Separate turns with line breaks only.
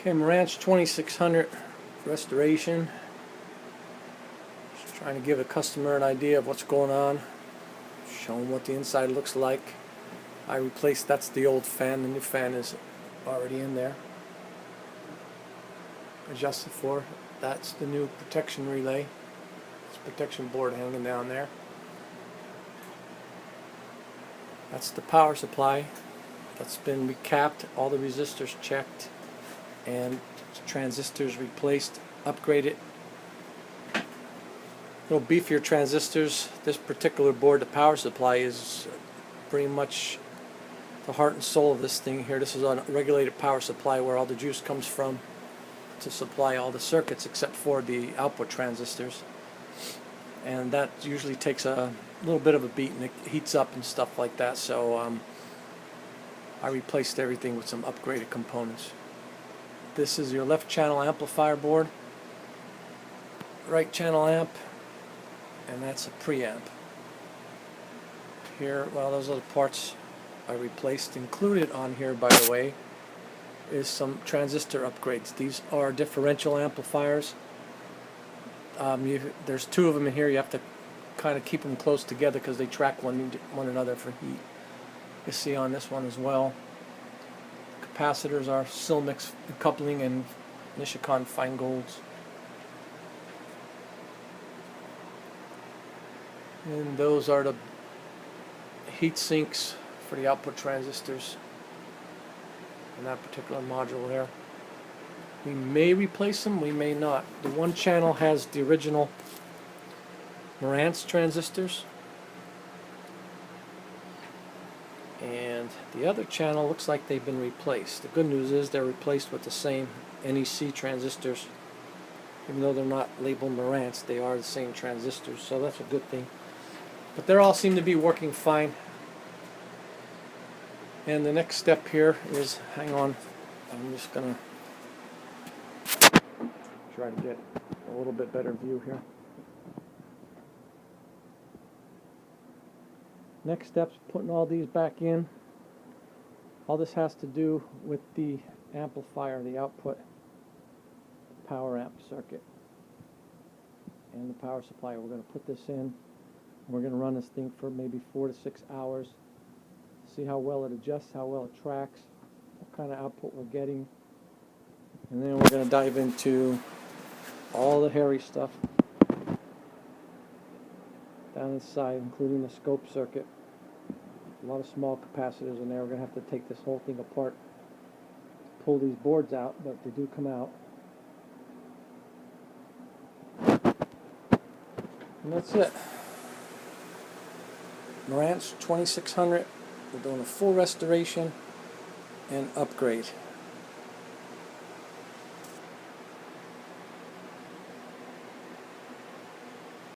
Okay, Marantz 2600 restoration. Just trying to give a customer an idea of what's going on. Show them what the inside looks like. I replaced, that's the old fan, the new fan is already in there. Adjusted for, that's the new protection relay. It's a protection board hanging down there. That's the power supply. That's been recapped, all the resistors checked, and transistors replaced, upgraded. Little beefier transistors. This particular board, the power supply, is pretty much the heart and soul of this thing here. This is a regulated power supply where all the juice comes from to supply all the circuits except for the output transistors. And that usually takes a little bit of a beat and it heats up and stuff like that, so I replaced everything with some upgraded components. This is your left channel amplifier board, right channel amp, and that's a preamp. Here, well, those are the parts I replaced. Included on here, by the way, is some transistor upgrades. These are differential amplifiers. There's two of them in here. You have to kind of keep them close together because they track one another for heat. You see on this one as well. Capacitors are Silmix coupling and Nishikon fine golds. And those are the heat sinks for the output transistors in that particular module there. We may replace them, we may not. The one channel has the original Marantz transistors, and the other channel looks like they've been replaced. The good news is they're replaced with the same NEC transistors. Even though they're not labeled Marantz, they are the same transistors, so that's a good thing. But they all seem to be working fine. And the next step here is, hang on, I'm just going to try to get a little bit better view here. Next step's putting all these back in. All this has to do with the amplifier, the output power amp circuit, and the power supply. We're going to put this in. We're going to run this thing for maybe 4 to 6 hours. See how well it adjusts, how well it tracks, what kind of output we're getting. And then we're going to dive into all the hairy stuff down inside, including the scope circuit. A lot of small capacitors in there. We're going to have to take this whole thing apart, pull these boards out, but they do come out. And that's it. Marantz 2600. We're doing a full restoration and upgrade.